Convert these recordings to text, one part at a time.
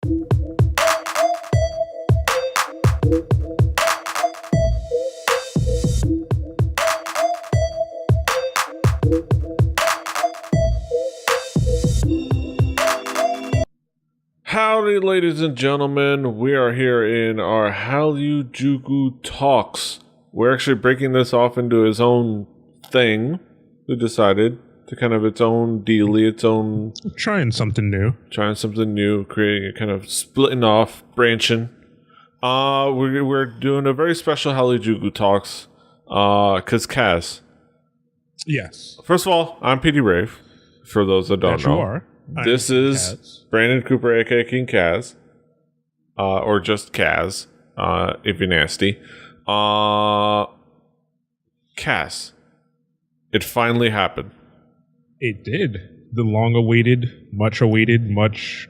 Howdy, ladies and gentlemen. We are here in our Hallyujuku talks. We're actually breaking this off into its own thing. We decided to kind of its own dealy, its own... Trying something new, creating a kind of splitting off, branching. We're doing a very special Hallyujuku talks, because Kaz. Yes. First of all, I'm PD Rave, for those that don't know. You are. This is Kaz. Brandon Cooper, aka King Kaz, or just Kaz, if you're nasty. Kaz, it finally happened. It did. The long-awaited, much-awaited, much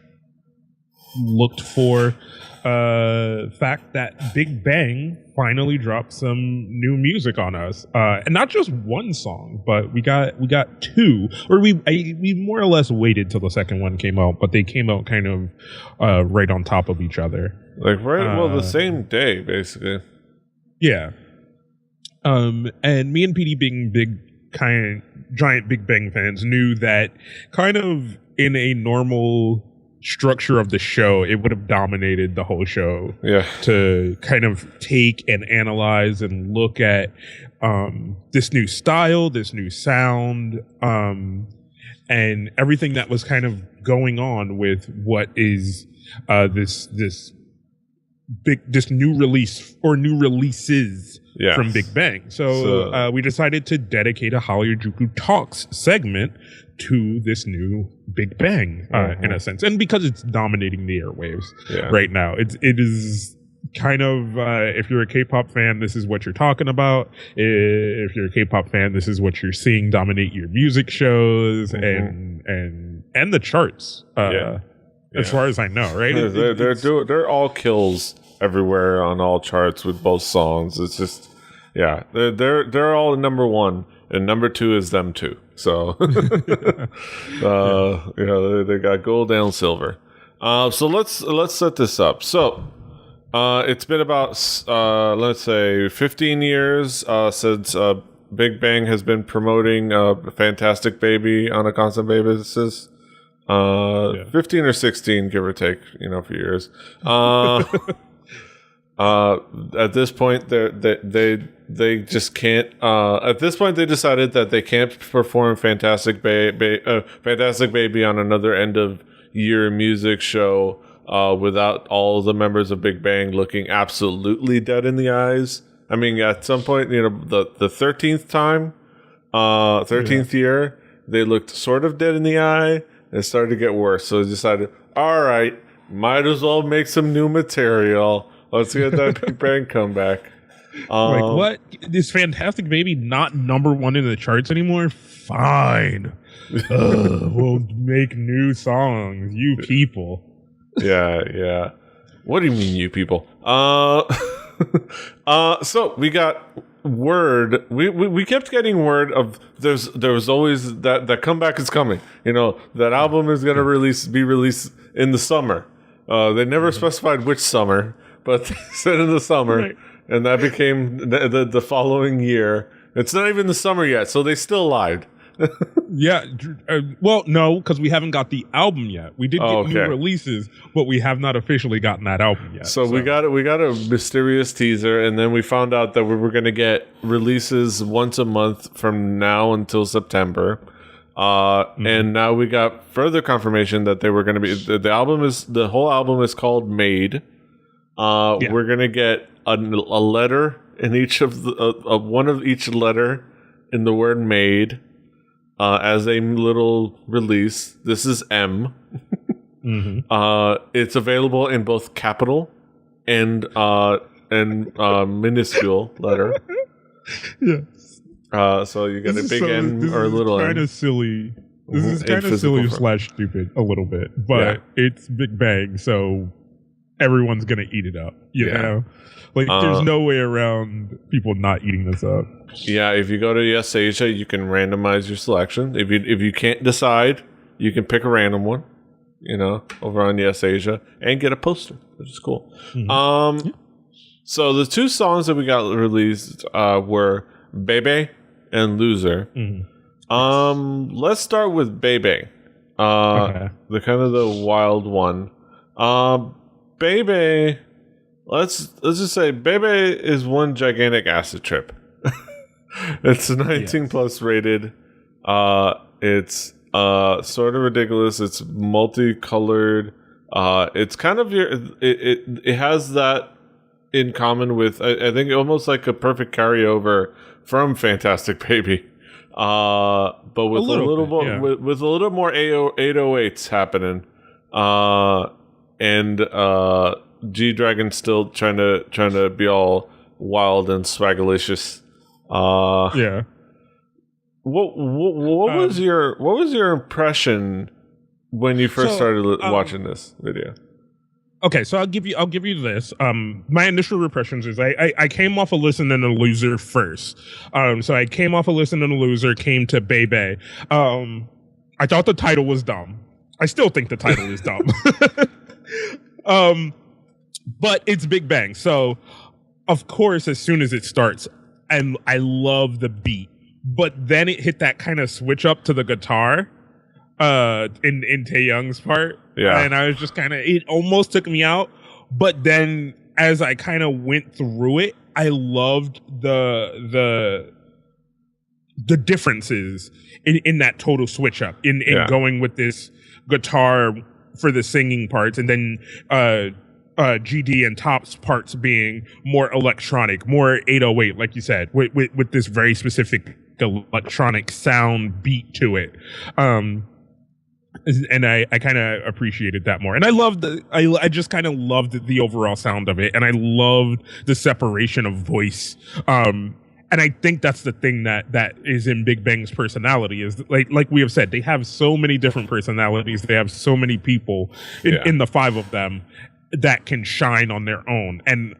looked for fact that BigBang finally dropped some new music on us, and not just one song, but we got two, or we more or less waited till the second one came out, but they came out kind of right on top of each other, the same day, basically. Yeah. And me and PD being giant BigBang fans knew that kind of in a normal structure of the show, it would have dominated the whole show. Yeah. To kind of take and analyze and look at this new style, this new sound, and everything that was kind of going on with what is this new release or new releases from BigBang. So we decided to dedicate a Hallyujuku Talks segment to this new BigBang, in a sense, and because it's dominating the airwaves right now, it is kind of if you're a K-pop fan, this is what you're talking about. If you're a K-pop fan, this is what you're seeing dominate your music shows and the charts. As far as I know, right? They're all kills everywhere on all charts with both songs. It's just they're all number one, and number two is them too. So they got gold and silver. So let's set this up. So it's been about let's say 15 years since BigBang has been promoting Fantastic Baby on a constant basis. 15 or 16, give or take, a few years. At this point, they just can't. At this point, they decided that they can't perform Fantastic Baby on another end of year music show without all the members of BigBang looking absolutely dead in the eyes. I mean, at some point, the 13th time, 13th year, they looked sort of dead in the eye. It started to get worse, so they decided, all right, might as well make some new material. Let's get that BigBang comeback. What? Is Fantastic Baby not number one in the charts anymore? Fine. We'll make new songs, you people. Yeah. What do you mean, you people? So we got word. We kept getting word of there was always that comeback is coming. That album is gonna be released in the summer. They never specified which summer, but they said in the summer, right. And that became the following year. It's not even the summer yet, so they still lied. Well, no, because we haven't got the album yet. We did get new releases, but we have not officially gotten that album yet. So we got a mysterious teaser, and then we found out that we were going to get releases once a month from now until September. And now we got further confirmation that they were going to be the whole album is called Made. We're going to get a letter in each of one of each letter in the word Made. As a little release. This is M. It's available in both capital and minuscule letter. Yes. So you get a big N or a little N. Kind of silly. This is kind of silly / stupid a little bit, but it's BigBang, so everyone's gonna eat it up. You know, there's no way around people not eating this up. Yeah, if you go to Yes Asia, you can randomize your selection. If you can't decide, you can pick a random one. over on Yes Asia, and get a poster, which is cool. So the two songs that we got released were Bae Bae and Loser. Let's start with Bae Bae, the kind of the wild one. Bae Bae, let's just say Bae Bae is one gigantic acid trip. It's 19 plus rated. It's sort of ridiculous. It's multicolored. It's kind of it has that in common with I think almost like a perfect carryover from Fantastic Baby. But with a little more with a little more 808s happening. And G Dragon still trying to be all wild and swagalicious. What was your impression when you first started watching this video? Okay, so I'll give you this. My initial impressions is I came off of listening to Loser first. So I came off of listening to Loser, came to Bae Bae. I thought the title was dumb. I still think the title is dumb. But it's Big Bang. So of course, as soon as it starts, and I love the beat, but then it hit that kind of switch up to the guitar in Taeyoung's part. Yeah. And I was just it almost took me out. But then as I kind of went through it, I loved the differences in that total switch up in going with this guitar for the singing parts, and then GD and T.O.P's parts being more electronic, more 808, like you said, with this very specific electronic sound beat to it. And I kind of appreciated that more. And I just kind of loved the overall sound of it. And I loved the separation of voice. And I think that's the thing that is in Big Bang's personality is like we have said, they have so many different personalities. They have so many people in the five of them that can shine on their own. And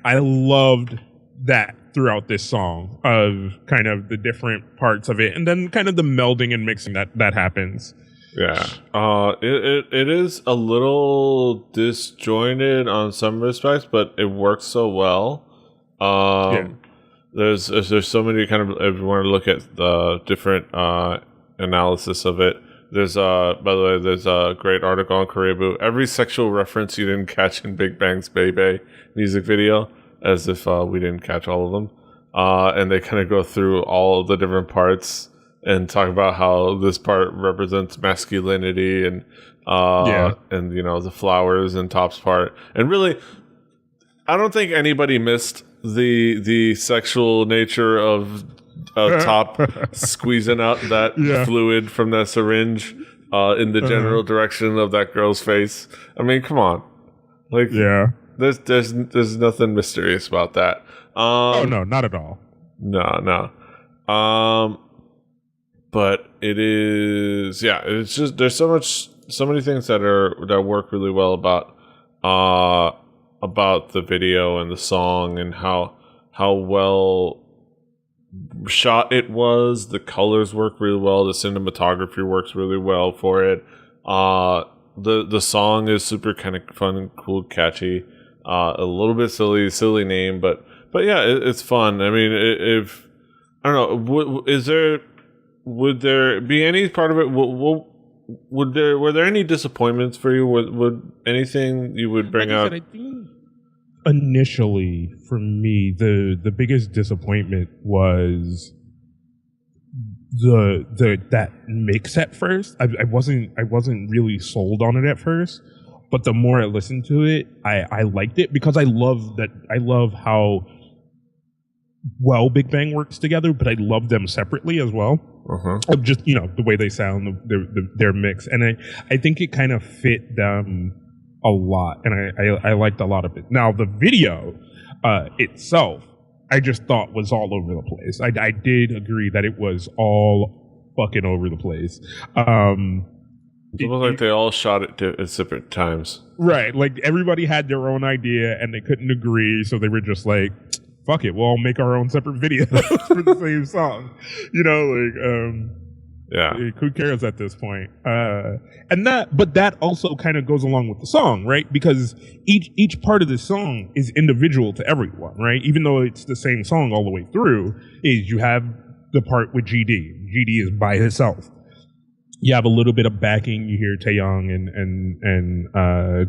I loved that throughout this song of kind of the different parts of it. And then kind of the melding and mixing that happens. Yeah. It is a little disjointed on some respects, but it works so well. There's so many kind of, if you want to look at the different analysis of it, there's by the way, there's a great article on Koreaboo. Every sexual reference you didn't catch in Big Bang's Bae Bae music video, as if we didn't catch all of them. And they kind of go through all the different parts and talk about how this part represents masculinity and the flowers and T.O.P's part. And really, I don't think anybody missed the sexual nature of T.O.P squeezing out that fluid from that syringe in the general direction of that girl's face. I mean, come on, there's nothing mysterious about that. Oh no, not at all. No. But it is, it's just there's so many things that work really well about the video and the song and how well shot it was. The colors work really well. The cinematography works really well for it. The song is super kind of fun and cool, catchy. A little bit silly name, but yeah, it's fun. I mean, if I don't know, would there be any part of it? Were there any disappointments for you? Would anything you would bring up? I think initially, for me, the biggest disappointment was that mix at first. I wasn't really sold on it at first, but the more I listened to it, I liked it because I love how well Big Bang works together, but I love them separately as well. Just the way they sound, their mix, and I think it kind of fit them a lot, and I liked a lot of it. Now the video itself, I just thought was all over the place. I did agree that it was all fucking over the place. It looked like they all shot it at separate times. Right, like everybody had their own idea and they couldn't agree, so they were just like, fuck it, we'll all make our own separate videos for the same song. Yeah. Who cares at this point? But that also kind of goes along with the song, right? Because each part of the song is individual to everyone, right? Even though it's the same song all the way through, is you have the part with GD. GD is by himself. You have a little bit of backing. You hear Taeyong and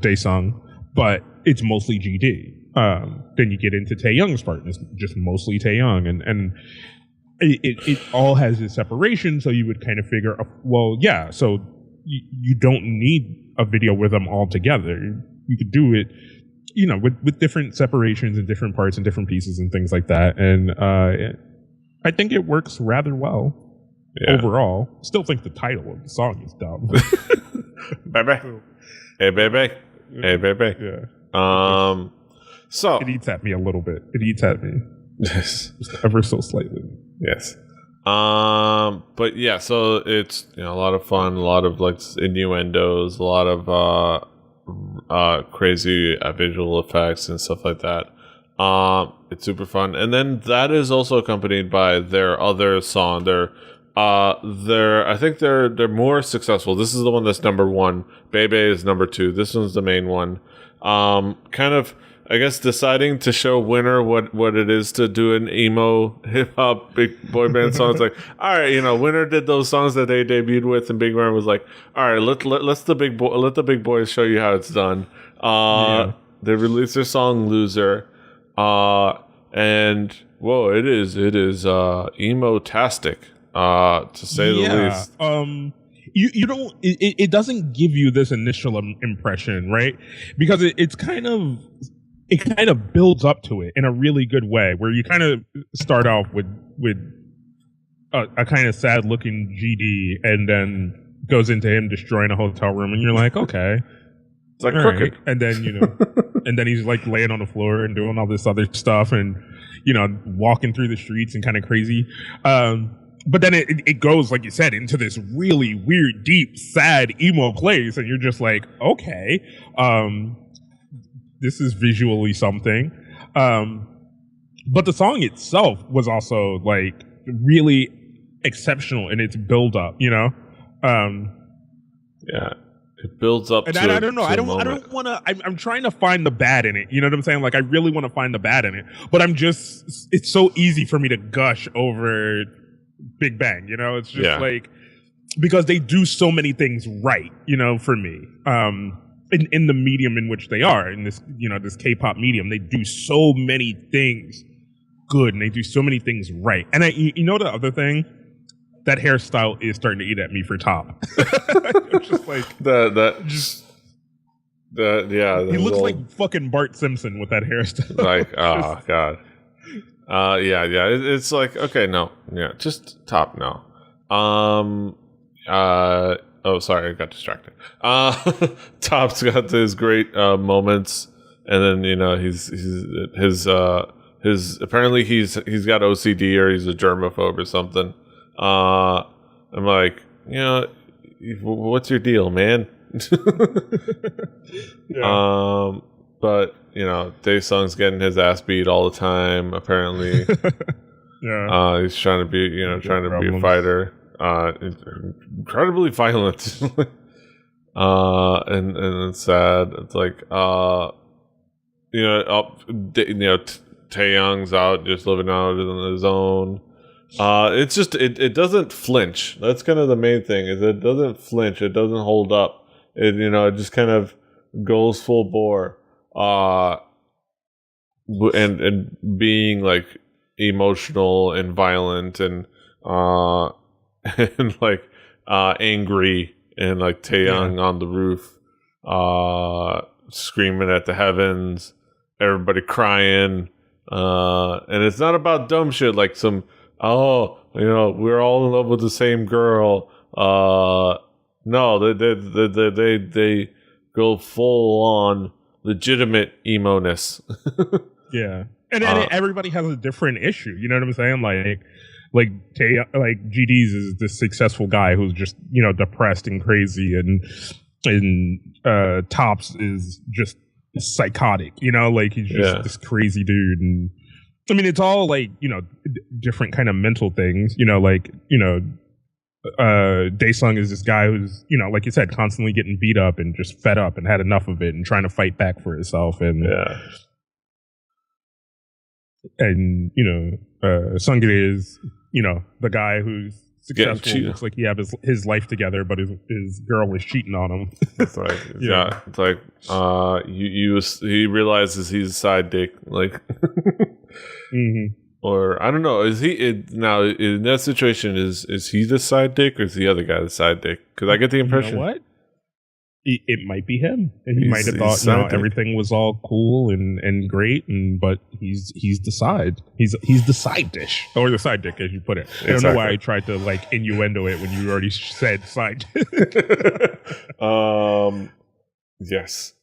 Daesung, but it's mostly GD. Then you get into Taeyong's part, and it's just mostly Taeyong, and it all has its separation. So you would kind of figure, well, yeah. So you don't need a video with them all together. You could do it, with different separations and different parts and different pieces and things like that. And I think it works rather well. Yeah. Overall, still think the title of the song is dumb. Bae Bae. Hey, Bae Bae. Hey, Bae Bae. Yeah. So it eats at me a little bit. It eats at me. Yes. Just ever so slightly. Yes. But yeah, so it's a lot of fun, a lot of like innuendos, a lot of crazy visual effects and stuff like that. It's super fun. And then that is also accompanied by their other song. I think they're more successful. This is the one that's number one. Bae Bae is number two. This one's the main one. Kind of, I guess, deciding to show Winner what it is to do an emo hip hop big boy band song. It's like, all right, Winner did those songs that they debuted with, and Big Bang was like, all right, let the big boys show you how it's done. They released their song Loser, and whoa, it is emo-tastic. To say the least. You don't. It doesn't give you this initial impression, right? Because it kind of builds up to it in a really good way, where you kind of start off with a kind of sad looking GD, and then goes into him destroying a hotel room, and you're like, okay, it's like crooked. Right. And then and then he's like laying on the floor and doing all this other stuff, and walking through the streets and kind of crazy. But then it goes, like you said, into this really weird, deep, sad, emo place, and you're just like, okay, this is visually something. But the song itself was also like really exceptional in its build up, Yeah, it builds up. And I don't know. I don't want to. I'm trying to find the bad in it. You know what I'm saying? Like, I really want to find the bad in it, but it's so easy for me to gush over Big Bang, it's just like, because they do so many things right, for me, in the medium in which they are, in this, this K-pop medium, they do so many things good, and they do so many things right. And the other thing, that hairstyle is starting to eat at me for T.O.P. Just like he looks like fucking Bart Simpson with that hairstyle. Like, oh god. It's like, okay, no, just T.O.P. no. Oh, sorry, I got distracted. T.O.P's got these great moments, and then his apparently he's got OCD, or he's a germaphobe or something. I'm like, what's your deal, man? But Daesung's getting his ass beat all the time. Apparently, he's trying to be, a fighter. Incredibly violent, and it's sad. It's like, Taeyong's out, just living out on his own. It's just it doesn't flinch. That's kind of the main thing. Is it doesn't flinch. It doesn't hold up. It it just kind of goes full bore. And being like emotional and violent and and like angry, and like Taeyong on the roof screaming at the heavens, everybody crying, and it's not about dumb shit like some we're all in love with the same girl. No, they go full on legitimate emo-ness. Yeah, and everybody has a different issue. You know what I'm saying? Like GD's is this successful guy who's just depressed and crazy, and T.O.P's is just psychotic. Like he's just this crazy dude, and I mean it's all like different kind of mental things. Daesung is this guy who's, like you said, constantly getting beat up and just fed up and had enough of it and trying to fight back for himself. And Sungri is, the guy who's successful. Looks like he have his life together, but his girl was cheating on him. It's like, it's like he realizes he's a side dick, like. Mm-hmm. Or I don't know. Is he now in that situation? Is he the side dick or is the other guy the side dick? Because I get the impression. You know what? It might be him, and he might have thought everything was all cool and great, but he's the side. He's the side dish or the side dick, as you put it. I don't know why I tried to innuendo it when you already said side. Yes.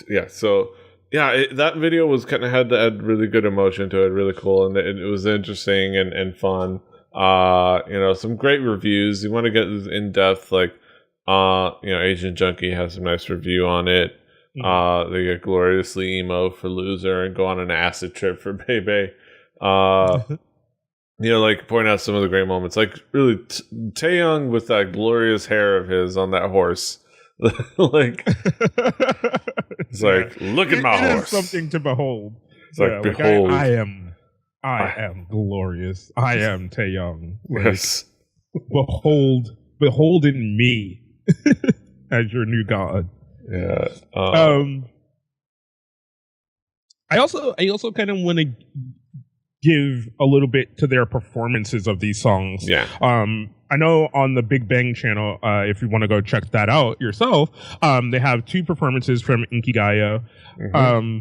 Yeah. So. Yeah, that video was kind of had really good emotion to it, really cool, and it was interesting and fun. Some great reviews. You want to get in depth, Asian Junkie has some nice review on it. Mm-hmm. They get gloriously emo for Loser and go on an acid trip for Bae Bae. Point out some of the great moments, like really Taeyong with that glorious hair of his on that horse. It's like, look at my horse. It is something to behold. It's like, behold. I am glorious. I am Taeyong. Yes. Behold in me as your new god. Yeah. I also kind of want to give a little bit to their performances of these songs. Yeah. I know on the BigBang channel, if you want to go check that out yourself, they have 2 performances from Inkigayo. Mm-hmm.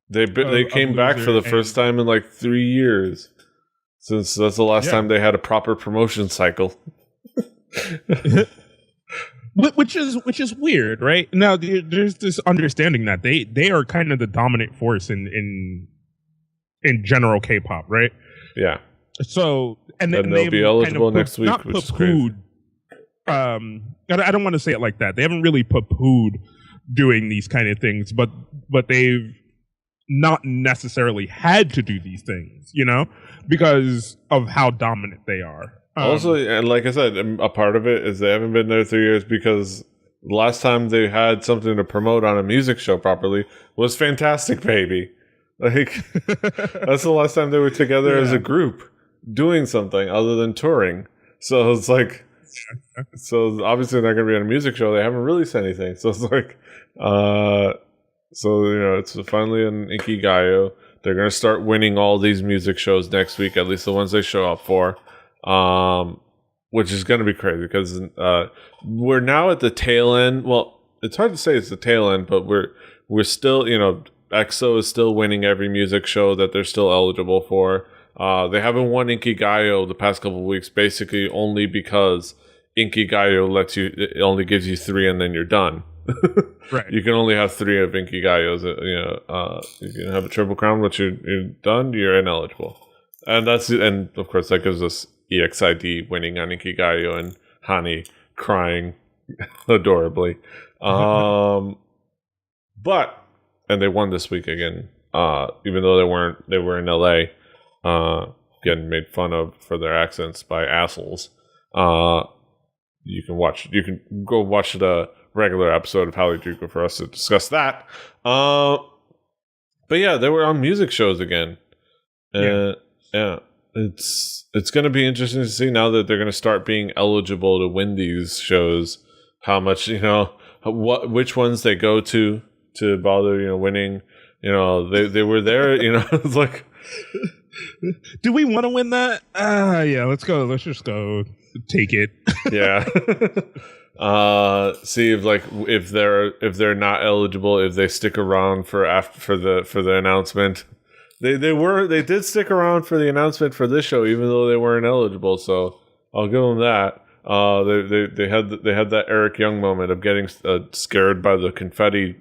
They came back for the first time in 3 years, since that's the last time they had a proper promotion cycle. Which is weird, right? Now there's this understanding that they are kind of the dominant force in general K-pop, right? Yeah. So and they'll be eligible next week, which is crazy. I don't want to say it like that. They haven't really poo-pooed doing these kind of things, but they've not necessarily had to do these things, because of how dominant they are. Also, and like I said, a part of it is they haven't been there 3 years because the last time they had something to promote on a music show properly was Fantastic Baby. That's the last time they were together as a group doing something other than touring. So it's like, so obviously they're not going to be on a music show. They haven't released anything. So it's like, it's finally an Inkigayo. They're going to start winning all these music shows next week, at least the ones they show up for, which is going to be crazy because we're now at the tail end. Well, it's hard to say it's the tail end, but we're still, EXO is still winning every music show that they're still eligible for. They haven't won Inkigayo the past couple of weeks, basically only because Inkigayo it only gives you 3 and then you're done. Right. You can only have 3 of Inkigayos. You can have a triple crown, but you're done. You're ineligible, and of course that gives us EXID winning on Inkigayo and Hani crying adorably. And they won this week again, even though they were in LA, getting made fun of for their accents by assholes. You can go watch the regular episode of Hallyujuku for us to discuss that. But yeah, they were on music shows again. Yeah, it's going to be interesting to see now that they're going to start being eligible to win these shows. How much which ones they go to bother winning. They were there. It's like, do we want to win that? Yeah, let's go. Let's just go take it. Yeah. See if they're not eligible, if they stick around for the announcement. They did stick around for the announcement for this show, even though they weren't eligible. So I'll give them that. They had that Eric Young moment of getting scared by the confetti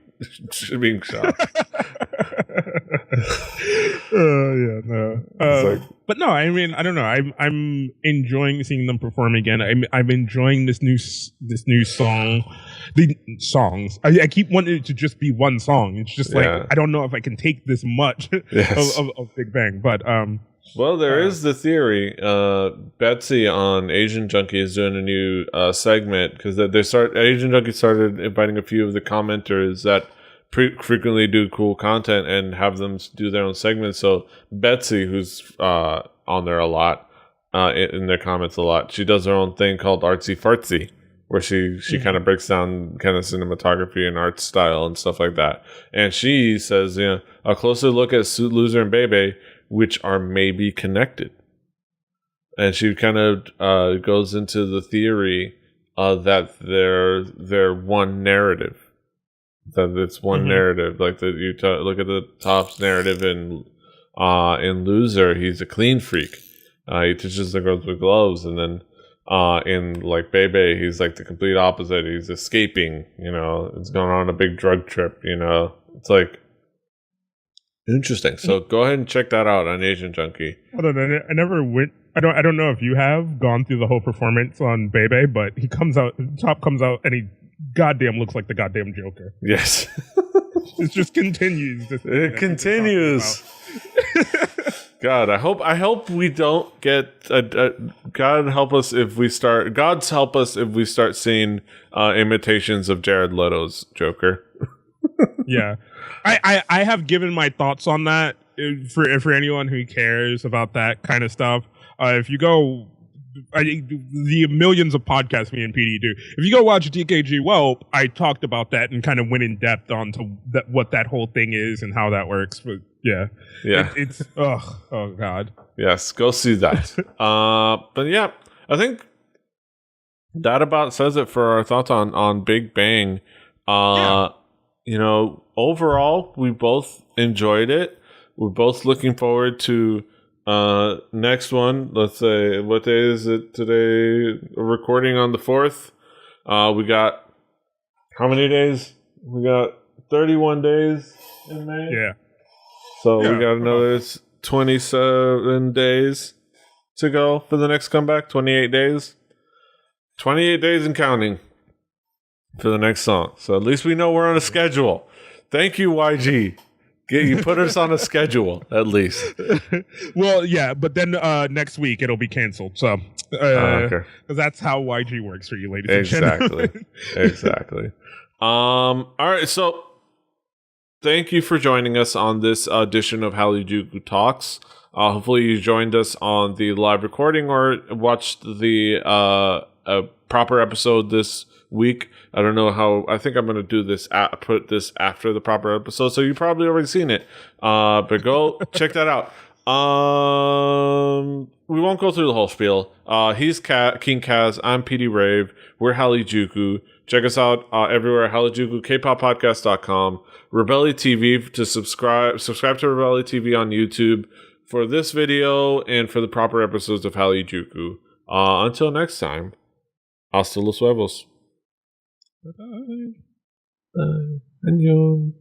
being shot. Yeah, no. But no, I mean, I don't know. I'm enjoying seeing them perform again. I'm enjoying this new song. The songs. I keep wanting it to just be one song. It's just like I don't know if I can take this much of Big Bang. But Well, there is the theory. Betsy on Asian Junkie is doing a new segment because Asian Junkie started inviting a few of the commenters that frequently do cool content and have them do their own segments. So Betsy, who's on there a lot, in their comments a lot, she does her own thing called Artsy Fartsy, where she kind of breaks down kind of cinematography and art style and stuff like that. And she says, a closer look at Suit Loser and Bae Bae, which are maybe connected. And she kind of goes into the theory that they're one narrative. That it's one narrative. Like that you look at the Top's narrative in Loser, he's a clean freak. He touches the girls with gloves, and then in like Bae Bae, he's like the complete opposite. He's escaping, it's going on a big drug trip, It's like interesting. So go ahead and check that out on Asian Junkie. Hold on, I never went. I don't know if you have gone through the whole performance on Bae Bae, but Top comes out, and he goddamn looks like the goddamn Joker. Yes. It just continues. It continues. God, I hope we don't get. God help us if we start. God's help us if we start seeing imitations of Jared Leto's Joker. Yeah, I have given my thoughts on that for anyone who cares about that kind of stuff. If you go, the millions of podcasts me and PD do. If you go watch DKG Welp, I talked about that and kind of went in depth onto what that whole thing is and how that works. But yeah. It's oh god. Yes, go see that. But yeah, I think that about says it for our thoughts on Big Bang. Overall, we both enjoyed it. We're both looking forward to next one. Let's say, what day is it today? We're recording on the 4th. We got how many days? We got 31 days in May. Yeah. So we got another 27 days to go for the next comeback. 28 days. 28 days and counting for the next song. So at least we know we're on a schedule. Thank you, YG. You put us on a schedule, at least. Well, yeah, but then next week it'll be canceled. So, because that's how YG works for you, ladies and gentlemen. Exactly. All right, so thank you for joining us on this edition of Hallyujuku Talks. Hopefully you joined us on the live recording or watched the proper episode this week. I don't know how. I think I'm going to do this. Put this after the proper episode, so you've probably already seen it. But go check that out. We won't go through the whole spiel. He's King Kaz. I'm PD Rave. We're Hallyujuku. Check us out everywhere at Hallyujuku, kpoppodcast.com, Rebelli TV to subscribe to Rebelli TV on YouTube for this video and for the proper episodes of Hallyujuku. Until next time, hasta los huevos. Bye. Bye. Annyeong.